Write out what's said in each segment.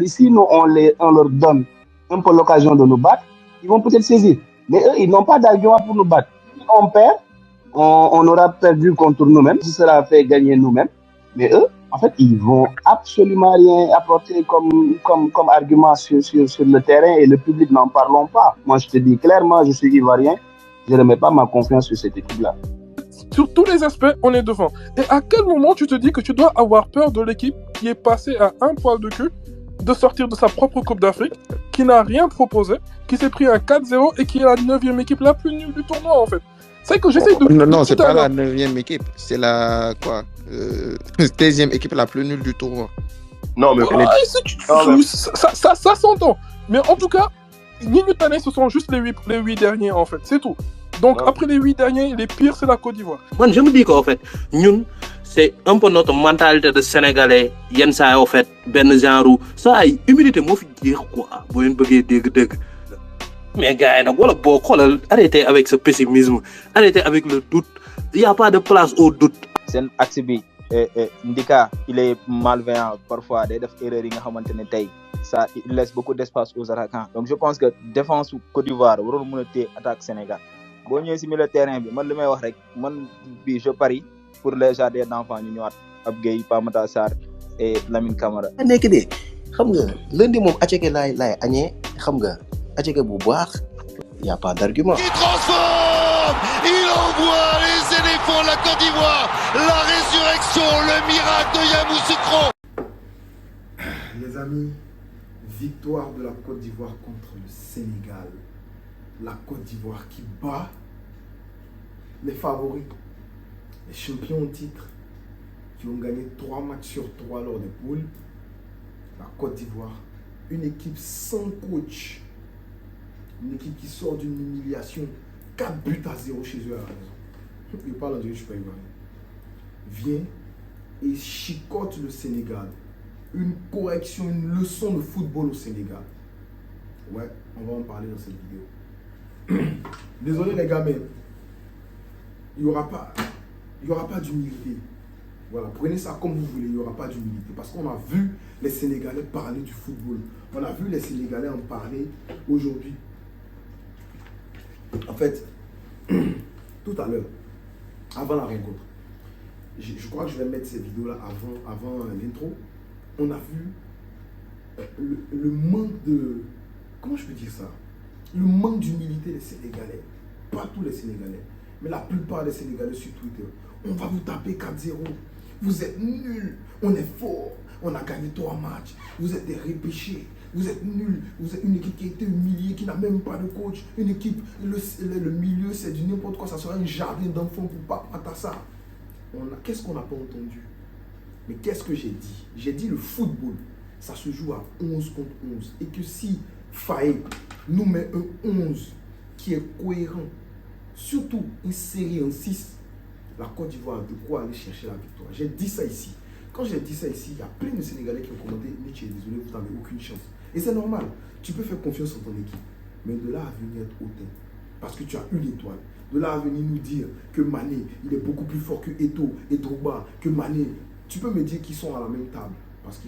Si nous, on leur donne un peu l'occasion de nous battre, ils vont peut-être saisir. Mais eux, ils n'ont pas d'argument pour nous battre. Si on perd, on aura perdu contre nous-mêmes, ce sera fait gagner nous-mêmes. Mais eux, en fait, ils vont absolument rien apporter comme argument sur le terrain et le public n'en parlons pas. Moi, je te dis clairement, je suis ivoirien, je ne mets pas ma confiance sur cette équipe-là. Sur tous les aspects, on est devant. Et à quel moment tu te dis que tu dois avoir peur de l'équipe qui est passée à un poil de cul de sortir de sa propre Coupe d'Afrique, qui n'a rien proposé, qui s'est pris un 4-0 et qui est la 9e équipe la plus nulle du tournoi en fait. C'est que j'essaie de... Non, c'est pas la 9e équipe, c'est la 13e équipe la plus nulle du tournoi. Non, mais ça s'entend. Mais en tout cas, Nini-Tané, ce sont juste les 8 derniers en fait, c'est tout. Donc après les 8 derniers, les pires c'est la Côte d'Ivoire. Moi je me dis qu'en fait, nous, c'est un peu notre mentalité de Sénégalais. Yen ça en fait, ben genre ça humilité mo fi dire quoi. Bo len beugé dég. Mais gars, nak wala bo xolal arrêtez avec ce pessimisme, arrêtez avec le doute. Il y a pas de place au doute. C'est un axe bi Ndika, il est malveillant parfois day def erreur yi nga xamantene tay ça il laisse beaucoup d'espace aux attaquants. Donc je pense que défense Côte d'Ivoire warul mëna té attaque Sénégal. Bo ñëw ci milieu terrain bi man limay wax rek man bi je parie pour les jardins d'enfants ñu ñëwaat Ab Gueye, Pape Sarr et Lamine Camara. Nekk de xam nga lundi moom aceke laay añee xam nga aceke bu baax y a pas d'argument. Il transforme, il envoie les éléphants de la Côte d'Ivoire, la résurrection, le miracle de Yamoussoukro. Les amis, victoire de la Côte d'Ivoire contre le Sénégal. La Côte d'Ivoire qui bat les favoris, les champions au titre, qui ont gagné 3 matchs sur 3 lors des poules. La Côte d'Ivoire, une équipe sans coach, une équipe qui sort d'une humiliation, 4 buts à 0 chez eux à la maison. Je parle en Dieu, je suis pas ivoirien. Vient et chicote le Sénégal. Une correction, une leçon de football au Sénégal. Ouais, on va en parler dans cette vidéo. Désolé les gars, mais il n'y aura pas d'humilité. Voilà, prenez ça comme vous voulez, il n'y aura pas d'humilité. Parce qu'on a vu les Sénégalais parler du football. On a vu les Sénégalais en parler aujourd'hui. En fait, tout à l'heure, avant la rencontre, je crois que je vais mettre cette vidéo-là avant l'intro. On a vu le manque de... Comment je peux dire ça? Le manque d'humilité des Sénégalais. Pas tous les Sénégalais, mais la plupart des Sénégalais sur Twitter. On va vous taper 4-0. Vous êtes nuls. On est fort. On a gagné 3 matchs. Vous êtes des repêchés. Vous êtes nuls. Vous êtes une équipe qui a été humiliée, qui n'a même pas de coach. Une équipe, le milieu, c'est du n'importe quoi. Ça sera un jardin d'enfants pour pas mater ça. Qu'est-ce qu'on n'a pas entendu? Mais qu'est-ce que j'ai dit? J'ai dit le football, ça se joue à 11 contre 11. Et que si Faye nous met un 11 qui est cohérent, surtout une série en 6, la Côte d'Ivoire a de quoi aller chercher la victoire. J'ai dit ça ici. Quand j'ai dit ça ici, il y a plein de Sénégalais qui ont commenté « Nietzsche, désolé, vous n'avez aucune chance ». Et c'est normal. Tu peux faire confiance en ton équipe. Mais de là à venir être hautain, parce que tu as une étoile. De là à venir nous dire que Mané, il est beaucoup plus fort que Eto'o et Drogba, que Mané. Tu peux me dire qu'ils sont à la même table. Parce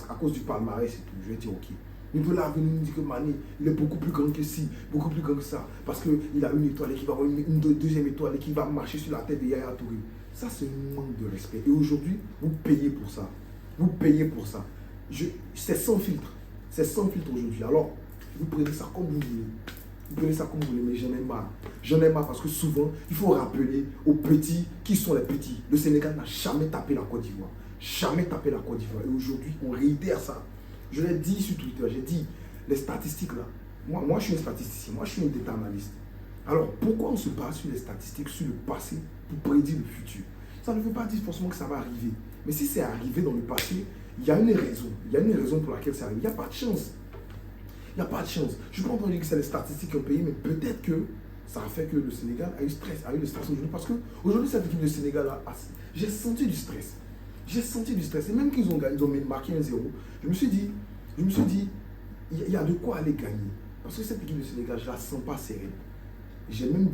qu'à cause du palmarès et tout, je vais dire ok. Mais de là à venir nous dire que Mané, il est beaucoup plus grand que ci, beaucoup plus grand que ça. Parce qu'il a une étoile et qu'il va avoir une deuxième étoile et qu'il va marcher sur la tête de Yaya Touré. Ça, c'est un manque de respect. Et aujourd'hui, vous payez pour ça. Vous payez pour ça. C'est sans filtre. C'est sans filtre aujourd'hui. Alors, vous prenez ça comme vous voulez. Vous prenez ça comme vous voulez, mais j'en ai marre. J'en ai marre parce que souvent, il faut rappeler aux petits qui sont les petits. Le Sénégal n'a jamais tapé la Côte d'Ivoire. Jamais tapé la Côte d'Ivoire. Et aujourd'hui, on réitère ça. Je l'ai dit sur Twitter, j'ai dit, les statistiques là. Moi, je suis un statisticien. Moi, je suis un data analyste. Alors, pourquoi on se base sur les statistiques, sur le passé, pour prédire le futur? Ça ne veut pas dire forcément que ça va arriver. Mais si c'est arrivé dans le passé, il y a une raison. Il y a une raison pour laquelle c'est arrivé. Il n'y a pas de chance. Il n'y a pas de chance. Je ne peux pas dire que c'est les statistiques qui ont payé, mais peut-être que ça a fait que le Sénégal a eu le stress aujourd'hui. Parce qu'aujourd'hui, cette équipe de Sénégal, j'ai senti du stress. J'ai senti du stress. Et même qu'ils ont gagné, ils ont marqué 1-0, je me suis dit, il y a de quoi aller gagner. Parce que cette équipe de Sénégal, je ne la sens pas sereine. J'ai même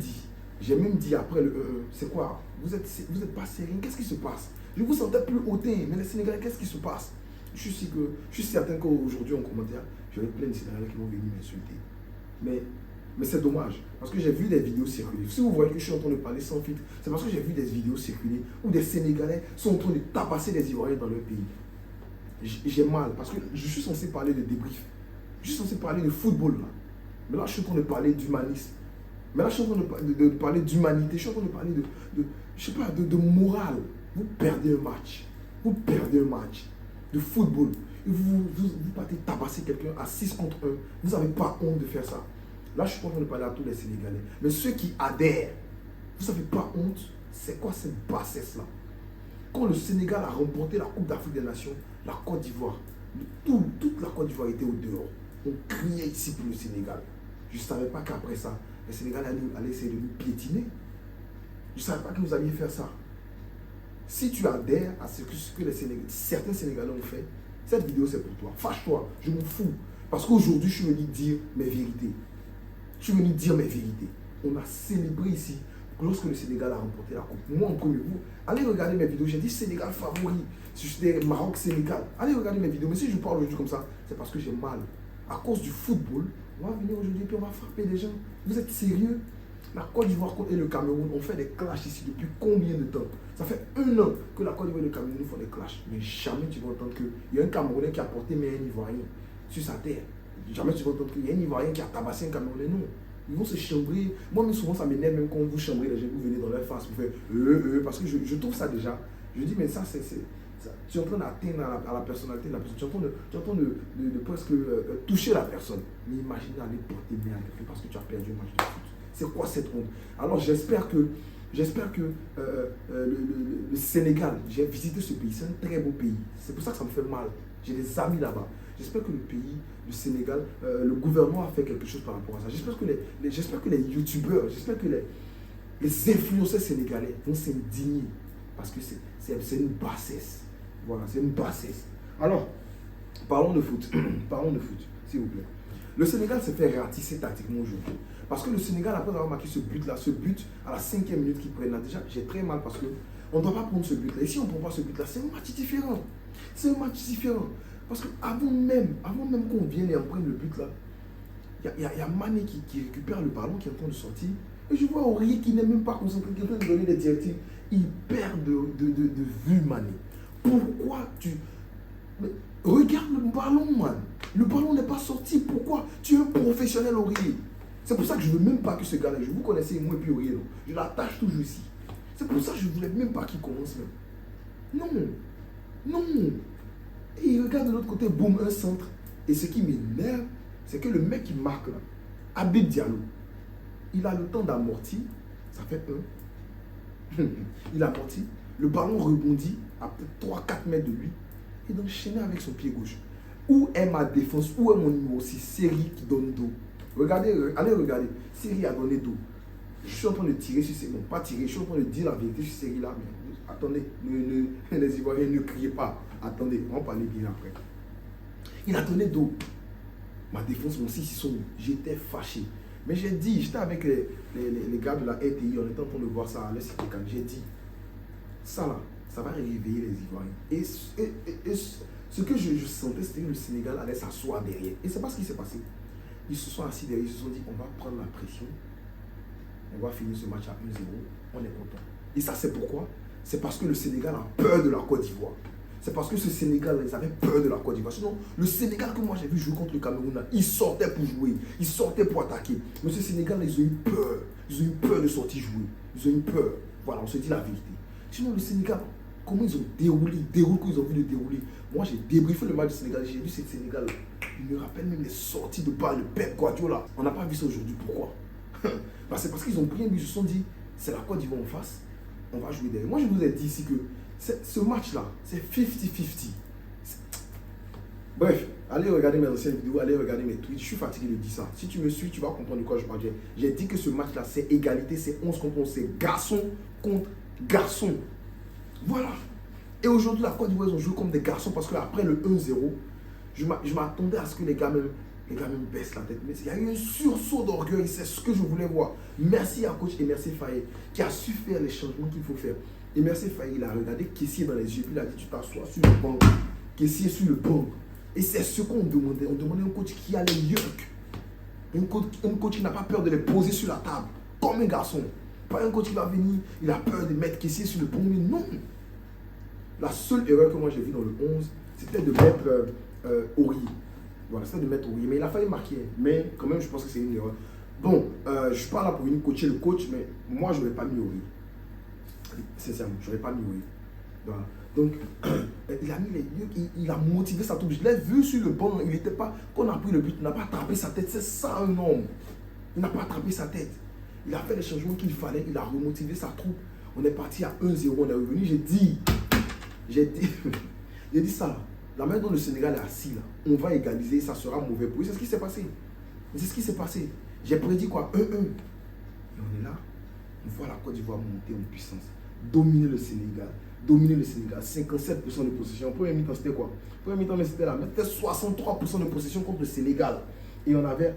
dit après le c'est quoi? Vous êtes pas sereine, qu'est-ce qui se passe? Je vous sentais plus hautain, mais les Sénégalais, qu'est-ce qui se passe? Je suis certain qu'aujourd'hui, en commentaire, j'aurai plein de Sénégalais qui vont venir m'insulter. Mais c'est dommage, parce que j'ai vu des vidéos circuler. Si vous voyez que je suis en train de parler sans filtre, c'est parce que j'ai vu des vidéos circuler où des Sénégalais sont en train de tabasser des Ivoiriens dans leur pays. J'ai mal, parce que je suis censé parler de débrief. Je suis censé parler de football, là. Mais là, je suis en train de parler d'humanisme. Mais là, je suis en train de parler d'humanité. Je suis en train de parler je sais pas, de morale. Vous perdez un match. Vous perdez un match de football. Et vous partez tabasser quelqu'un à 6 contre 1. Vous n'avez pas honte de faire ça. Là, je suis pas en train de parler à tous les Sénégalais. Mais ceux qui adhèrent, vous n'avez pas honte. C'est quoi cette bassesse-là? Quand le Sénégal a remporté la Coupe d'Afrique des Nations, la Côte d'Ivoire, toute la Côte d'Ivoire était au dehors. On criait ici pour le Sénégal. Je ne savais pas qu'après ça, les Sénégalais allaient essayer de nous piétiner. Je ne savais pas que vous alliez faire ça. Si tu adhères à ce que certains Sénégalais ont fait, cette vidéo c'est pour toi. Fâche-toi, je m'en fous. Parce qu'aujourd'hui, je suis venu dire mes vérités. Je suis venu dire mes vérités. On a célébré ici lorsque le Sénégal a remporté la Coupe. Moi en premier, vous, allez regarder mes vidéos. J'ai dit Sénégal favori. Si c'était Maroc-Sénégal, allez regarder mes vidéos. Mais si je parle aujourd'hui comme ça, c'est parce que j'ai mal. À cause du football, on va venir aujourd'hui et on va frapper des gens. Vous êtes sérieux? La Côte d'Ivoire et le Cameroun ont fait des clashs ici depuis combien de temps? Ça fait 1 an que la Côte d'Ivoire et le Cameroun font des clashs. Mais jamais tu vas entendre qu'il y a un Camerounais qui a porté mais un Ivoirien sur sa terre. Jamais tu vas entendre qu'il y a un Ivoirien qui a tabassé un Camerounais. Non. Ils vont se chambrer. Moi, souvent, ça m'énerve même quand vous chambrez les gens, vous venez dans leur face, vous faites parce que je trouve ça déjà. Je dis, mais ça, c'est tu es en train d'atteindre à la personnalité de la personne. Tu es en train de presque toucher la personne. Mais imagine aller porter bien à quelqu'un parce que tu as perdu un match de foot. C'est quoi cette honte? Alors, j'espère que le Sénégal, j'ai visité ce pays, c'est un très beau pays. C'est pour ça que ça me fait mal. J'ai des amis là-bas. J'espère que le Sénégal, le gouvernement a fait quelque chose par rapport à ça. J'espère que les youtubeurs, j'espère que les influenceurs sénégalais vont s'indigner. Parce que c'est une bassesse. Voilà, c'est une bassesse. Alors, parlons de foot. Parlons de foot, s'il vous plaît. Le Sénégal s'est fait ratisser tactiquement aujourd'hui. Parce que le Sénégal, après avoir marqué ce but-là, ce but à la 5e minute qu'ils prennent là, déjà, j'ai très mal parce qu'on ne doit pas prendre ce but-là. Et si on ne prend pas ce but-là, c'est un match différent. C'est un match différent. Parce qu'avant même qu'on vienne et on prenne le but-là, il y a Mané qui récupère le ballon, qui est en train de sortir. Et je vois Aurier qui n'est même pas concentré, qui est en train de donner des directives. Il perd de vue, Mané. Pourquoi Mais regarde le ballon, man. Le ballon n'est pas sorti. Pourquoi? Tu es un professionnel, Aurier. C'est pour ça que je ne veux même pas que ce gars-là, je vous connaissais, moi et puis Aurier, je l'attache toujours ici. C'est pour ça que je ne voulais même pas qu'il commence même. Non. Et il regarde de l'autre côté, boum, un centre. Et ce qui m'énerve, c'est que le mec qui marque là, Habib Diallo, il a le temps d'amortir. Ça fait 1. Il amortit. Le ballon rebondit à peut-être 3-4 mètres de lui. Et d'enchaîner avec son pied gauche. Où est ma défense? Où est mon numéro 6? Série qui donne dos. Regardez, allez regarder. Série a donné dos. Je suis en train de tirer sur Série. Bon, pas tirer, je suis en train de dire la vérité sur Série là. Mais attendez, les Ivoiriens ne criez pas. Attendez, on va parler bien après. Il a donné dos. Ma défense, mon 6, ils sont. J'étais fâché. Mais j'ai dit, j'étais avec les gars de la RTI, on était en train de voir ça à l'Est. J'ai dit, ça là, ça va réveiller les Ivoiriens. Et ce que je sentais, c'était que le Sénégal allait s'asseoir derrière. Et c'est pas ce qui s'est passé. Ils se sont assis derrière, ils se sont dit, on va prendre la pression. On va finir ce match à 1-0. On est content. Et ça, c'est pourquoi? C'est parce que le Sénégal a peur de la Côte d'Ivoire. C'est parce que ce Sénégal, ils avaient peur de la Côte d'Ivoire. Sinon, le Sénégal que moi j'ai vu jouer contre le Cameroun, là, ils sortaient pour jouer. Ils sortaient pour attaquer. Mais ce Sénégal, ils ont eu peur. Ils ont eu peur de sortir jouer. Ils ont eu peur. Voilà, on se dit la vérité. Sinon, le Sénégal, comment ils ont déroulé qu'ils ont vu le dérouler. Moi, j'ai débriefé le match du Sénégal. J'ai vu ce Sénégal. Il me rappelle même les sorties de balle de Pep Guardiola. On n'a pas vu ça aujourd'hui. Pourquoi? C'est parce qu'ils ont pris un but. Ils se sont dit, c'est la Côte d'Ivoire en face. On va jouer derrière. Moi, je vous ai dit ici que ce match-là, c'est 50-50. Bref, allez regarder mes anciennes vidéos, allez regarder mes tweets. Je suis fatigué de dire ça. Si tu me suis, tu vas comprendre de quoi je parle. J'ai dit que ce match-là, c'est égalité, c'est 11 contre 11, c'est garçon contre garçon. Voilà. Et aujourd'hui, la Côte d'Ivoire, ils ont joué comme des garçons parce qu'après le 1-0, je m'attendais à ce que les gars même baissent la tête. Mais il y a eu un sursaut d'orgueil, c'est ce que je voulais voir. Merci à coach et merci Faye qui a su faire les changements qu'il faut faire. Et merci Faye, il a regardé Kessié dans les yeux, puis il a dit, tu t'assois sur le banc. caissier sur le banc. Et c'est ce qu'on demandait. On demandait un coach qui a les yeux. Un coach qui n'a pas peur de les poser sur la table, comme un garçon. Pas un coach qui va venir, il a peur de mettre caissier sur le banc. Mais non. La seule erreur que moi j'ai vue dans le 11, c'était de mettre Aurier. Voilà, c'était de mettre Aurier. Mais il a failli marquer. Mais quand même, je pense que c'est une erreur. Bon, je ne suis pas là pour venir coacher le coach, mais moi, je n'aurais pas mis Aurier. Sincèrement, je n'aurais pas mis Aurier. Voilà. Donc, il a mis les yeux, il a motivé sa troupe. Je l'ai vu sur le banc, il n'était pas, quand on a pris le but, il n'a pas attrapé sa tête. C'est ça un homme. Il n'a pas attrapé sa tête. Il a fait les changements qu'il fallait, il a remotivé sa troupe. On est parti à 1-0, on est revenu. J'ai dit ça. La manière dont le Sénégal est assis là, on va égaliser, ça sera mauvais pour eux. C'est ce qui s'est passé. C'est ce qui s'est passé. J'ai prédit quoi 1-1. Et on est là, on voit la Côte d'Ivoire monter en puissance. Dominer le Sénégal. 57% de possession. Premier mi-temps, c'était quoi? Premier mi-temps, c'était là. C'était 63% de possession contre le Sénégal. Et on avait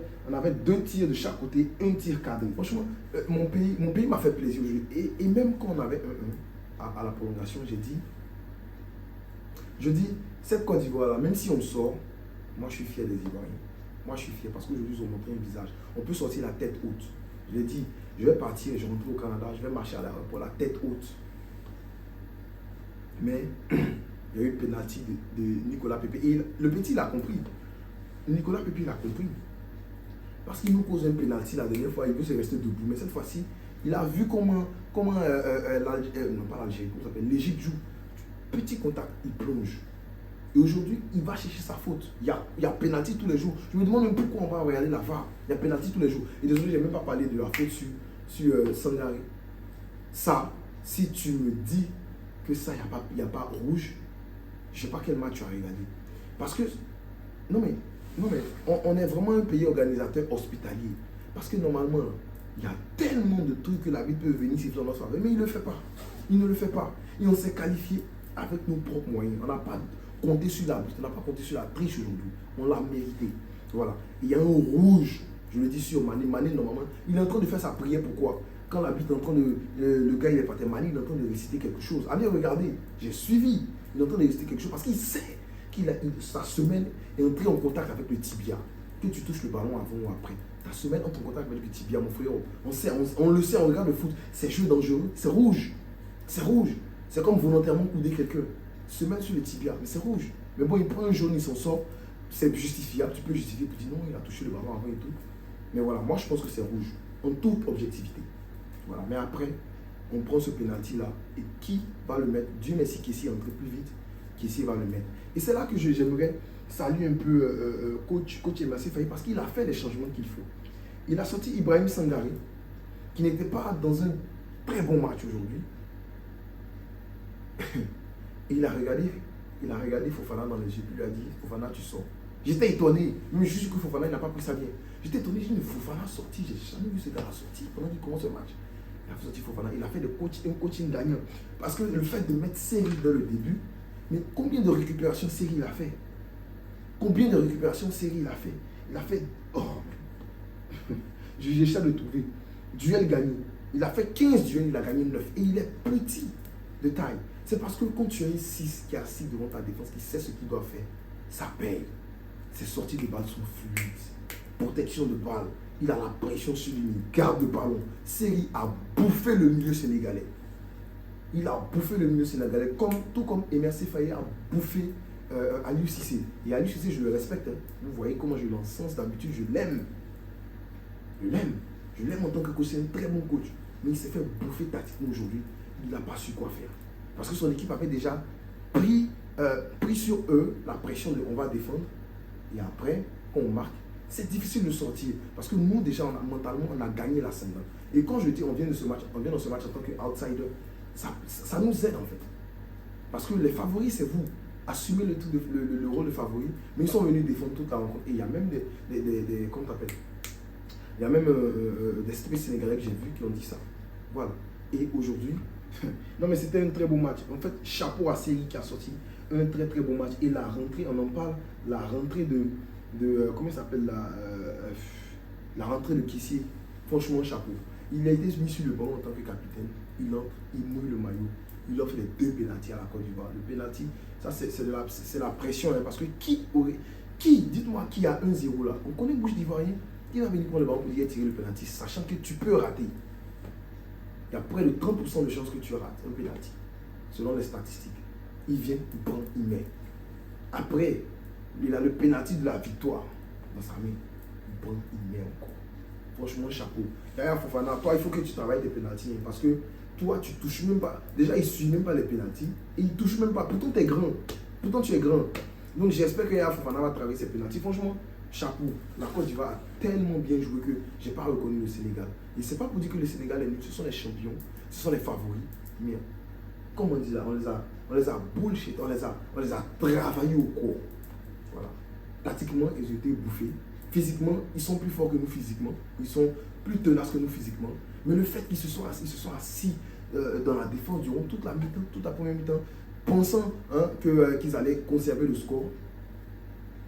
2 tirs de chaque côté, 1 tir cadré. Franchement, mon pays m'a fait plaisir aujourd'hui. Et même quand on avait 1-1 à la prolongation, je dis, cette Côte d'Ivoire-là, même si on sort, moi je suis fier des Ivoiriens. Moi je suis fier parce qu'aujourd'hui ils ont montré un visage. On peut sortir la tête haute. Je l'ai dit, je vais partir, je rentre au Canada, je vais marcher à l'aéroport, la tête haute. Mais il y a eu le pénalty de Nicolas Pepe. Et le petit, il a compris. Nicolas Pepe, il a compris. Parce qu'il nous cause un pénalty la dernière fois, il veut se rester debout. Mais cette fois-ci, il a vu comment l'Égypte joue. Petit contact, il plonge. Et aujourd'hui, il va chercher sa faute. Il y a pénalty tous les jours. Je me demande même pourquoi on va regarder la VAR. Il y a pénalty tous les jours. Et désolé, je n'ai même pas parlé de la faute sur Sangaré. Ça, si tu me dis que ça, il n'y a pas rouge, je ne sais pas quel match tu as regardé. Parce que, non mais on est vraiment un pays organisateur hospitalier. Parce que normalement, il y a tellement de trucs que la vie peut venir si on en fait. Mais il ne le fait pas. Il ne le fait pas. Et on s'est qualifié avec nos propres moyens. On n'a pas compté sur l'arbitre, on n'a pas compté sur la triche aujourd'hui. On l'a mérité. Voilà. Il y a un rouge, je le dis sur Mané. Mané, normalement, il est en train de faire sa prière. Pourquoi? Quand l'arbitre est en train de... Le gars, il est parti Mané, il est en train de réciter quelque chose. Allez, regardez, j'ai suivi. Il est en train de réciter quelque chose parce qu'il sait sa semelle est entrée en contact avec le tibia. Que tu touches le ballon avant ou après. Ta semelle entre en contact avec le tibia, mon frère. On le sait, on regarde le foot. C'est jeu dangereux. C'est rouge. C'est rouge. C'est comme volontairement couder quelqu'un. Semelle sur le tibia, mais c'est rouge. Mais bon, il prend un jaune, il s'en sort. C'est justifiable. Tu peux justifier. Tu dis non, il a touché le ballon avant et tout. Mais voilà, moi je pense que c'est rouge. En toute objectivité. Voilà. Mais après, on prend ce pénalty-là. Et qui va le mettre? Dieu merci qu'Ici est entré plus vite. Qu'Ici va le mettre. Et c'est là que j'aimerais saluer un peu coach Emerse Faé parce qu'il a fait les changements qu'il faut. Il a sorti Ibrahim Sangaré, qui n'était pas dans un très bon match aujourd'hui. Et il a regardé Fofana dans les yeux, il lui a dit, Fofana, tu sors. J'étais étonné, mais je suis sûr que Fofana n'a pas pris ça bien. J'étais étonné, je dis, mais Fofana sorti, j'ai jamais vu ce gars sortir pendant qu'il commence le match. Il a fait sortir Fofana, il a fait un coaching gagnant. Parce que le fait de mettre Seri dans le début, mais combien de récupérations Seri il a fait? Combien de récupérations Seri il a fait? Il a fait, oh, j'essaie de trouver. Duel gagné. Il a fait 15 duels, il a gagné 9. Et il est petit de taille. C'est parce que quand tu as un 6 qui est assis devant ta défense, qui sait ce qu'il doit faire, ça paye. Ses sorties de balles sont fluides. Protection de balle. Il a la pression sur lui, il garde le ballon. Seri a bouffé le milieu sénégalais. Il a bouffé le milieu sénégalais, tout comme Emerse Faé a bouffé Aliou Cissé. Et Aliou Cissé, je le respecte. Hein. Vous voyez comment je l'encense d'habitude, je l'aime. Je l'aime en tant que coach, c'est un très bon coach. Mais il s'est fait bouffer tactiquement aujourd'hui. Il n'a pas su quoi faire. Parce que son équipe avait déjà pris sur eux la pression de on va défendre. Et après, quand on marque, c'est difficile de sortir. Parce que nous, déjà, mentalement, on a gagné la scène. Et quand je dis on vient dans ce match en tant qu'outsider, ça nous aide en fait. Parce que les favoris, c'est vous. Assumez le rôle de favori. Mais ils sont venus défendre toute la rencontre. Et il y a même des comment t'appelles? Il y a même des streets sénégalais que j'ai vus qui ont dit ça. Voilà. Et aujourd'hui, non mais c'était un très beau match. En fait, chapeau à Seri qui a sorti un très très beau match. Et la rentrée, on en parle, la rentrée de comment ça s'appelle la rentrée de Kessié. Franchement, chapeau. Il a été mis sur le banc en tant que capitaine. Il entre, il mouille le maillot. il offre les 2 pénaltys à la Côte d'Ivoire. Le pénalty, ça c'est la pression, hein, parce que dites-moi qui a 1-0 là. On connaît Bouche d'Ivoirien, qui va venir prendre le ballon pour dire tirer le pénalty, sachant que tu peux rater. Il y a près de 30% de chances que tu rates un pénalty, selon les statistiques. Il vient, il prend, il met. Après, il a le pénalty de la victoire dans sa main. Il prend, il met encore. Franchement, chapeau. D'ailleurs, Fofana, toi, il faut que tu travailles tes pénaltys, parce que toi, tu touches même pas. Déjà, il ne suit même pas les pénaltys. Et il ne touche même pas. Pourtant, tu es grand. Pourtant, tu es grand. Donc, j'espère que Yaya Fofana va travailler ses pénaltys. Franchement, chapeau. La Côte d'Ivoire a tellement bien joué que je n'ai pas reconnu le Sénégal. Et ce n'est pas pour dire que le Sénégal est nul. Ce sont les champions. Ce sont les favoris. Mais, comme on dit là, on les a bullshit. On les a travaillés au corps. Voilà. Tactiquement, ils ont été bouffés. Physiquement, ils sont plus forts que nous physiquement. Ils sont plus tenaces que nous physiquement. Mais le fait qu'ils se sont assis dans la défense durant toute la mi-temps, toute la première mi-temps, pensant qu'ils allaient conserver le score,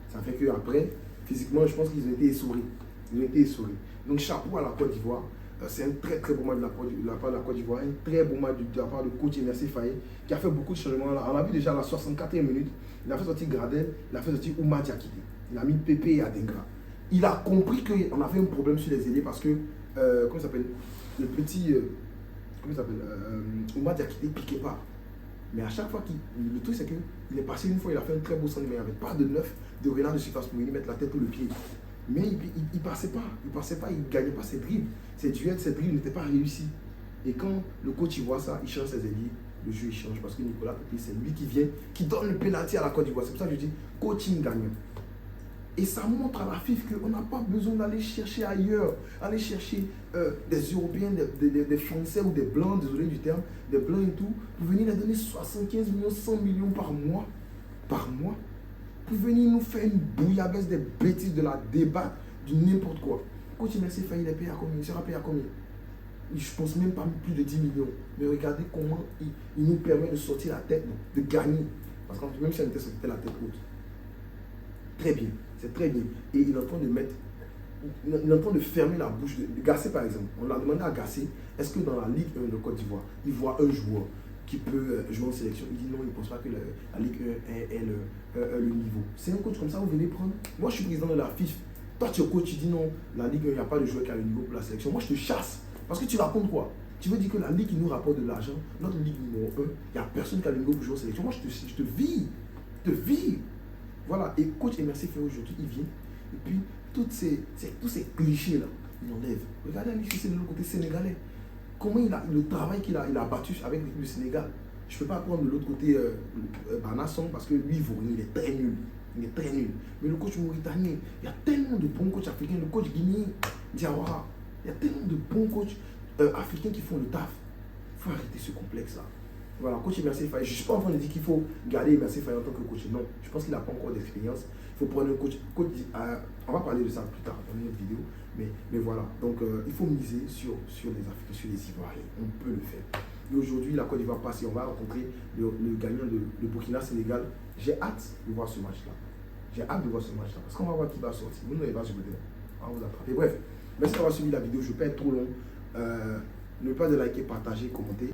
ça fait qu'après, physiquement, je pense qu'ils ont été essorés. Donc chapeau à la Côte d'Ivoire. C'est un très très bon match de la part de la Côte d'Ivoire. Un très bon match de la part du coach Emerse Faé, qui a fait beaucoup de changements. On a vu déjà à la 64e minute, il a fait sortir Gradel, il a fait sortir Ouma Diakité. Il a mis Pépé et Adengra. Il a compris qu'on avait un problème sur les ailiers parce que, comment il s'appelle, le petit, comment il s'appelle, Ouma Diakité ne piquait pas. Mais à chaque fois le truc c'est qu'il est passé une fois, il a fait un très beau centre, mais il n'y avait pas de neuf de renard de surface pour lui mettre la tête ou le pied. Mais il passait pas, il ne gagnait pas ses dribbles. Ses duels, ses dribbles n'étaient pas réussis. Et quand le coach il voit ça, il change ses ailiers, le jeu il change parce que Nicolas Pépé, c'est lui qui vient, qui donne le pénalty à la Côte d'Ivoire. C'est pour ça que je dis coaching gagnant. Et ça montre à la FIFA qu'on n'a pas besoin d'aller chercher ailleurs, aller chercher des Européens, des Français ou des Blancs, désolé du terme, des Blancs et tout, pour venir leur donner 75 millions, 100 millions par mois, pour venir nous faire une bouillabaisse des bêtises, de la débat, du n'importe quoi. Coach Emerse Faé, il est payé à combien? Il sera payé à combien? Je pense même pas plus de 10 millions. Mais regardez comment il nous permet de sortir la tête, de gagner. Parce que même si on était sorti la tête haute. Très bien, c'est très bien. Et il est en train de fermer la bouche de Gassé par exemple. On l'a demandé à Gassé, est-ce que dans la Ligue 1 de Côte d'Ivoire, il voit un joueur qui peut jouer en sélection? Il dit non, il ne pense pas que la Ligue 1 est le niveau. C'est un coach comme ça, vous venez prendre. Moi, je suis président de la FIFA. Toi, tu es coach, tu dis non, la Ligue 1, il n'y a pas de joueur qui a le niveau pour la sélection. Moi, je te chasse. Parce que tu racontes quoi? Tu veux dire que la Ligue qui nous rapporte de l'argent, notre Ligue numéro 1, il n'y a personne qui a le niveau pour jouer en sélection. Moi, je te vis. Voilà, et coach Emerse Faé aujourd'hui, il vient, et puis tous ces clichés-là, il enlève. Regardez Ali Cissé de l'autre côté sénégalais. Comment le travail qu'il a battu avec l'équipe du Sénégal. Je ne peux pas prendre de l'autre côté Banasson parce que lui, il est très nul. Il est très nul. Mais le coach mauritanien, il y a tellement de bons coachs africains, le coach guinéen, Diawara, il y a tellement de bons coachs africains qui font le taf. Il faut arrêter ce complexe-là. Voilà, coach Emerse Faé. Je ne suis pas en train de dire qu'il faut garder Emerse Faé en tant que coach. Non, je pense qu'il n'a pas encore d'expérience. Il faut prendre un coach. On va parler de ça plus tard dans une autre vidéo. Mais voilà, donc il faut miser sur les Africains, sur les Ivoiriens. On peut le faire. Et aujourd'hui, la Côte d'Ivoire passe et on va rencontrer le gagnant de Burkina-Sénégal. J'ai hâte de voir ce match-là. Parce qu'on va voir qui va sortir. Vous n'avez pas sur le terrain. On va vous attraper. Bref, merci d'avoir suivi la vidéo. Je ne peux être trop long. Ne pas de liker, partager, commenter.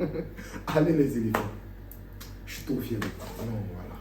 Allez les éléphants. Je suis trop fier de toi. Non, voilà.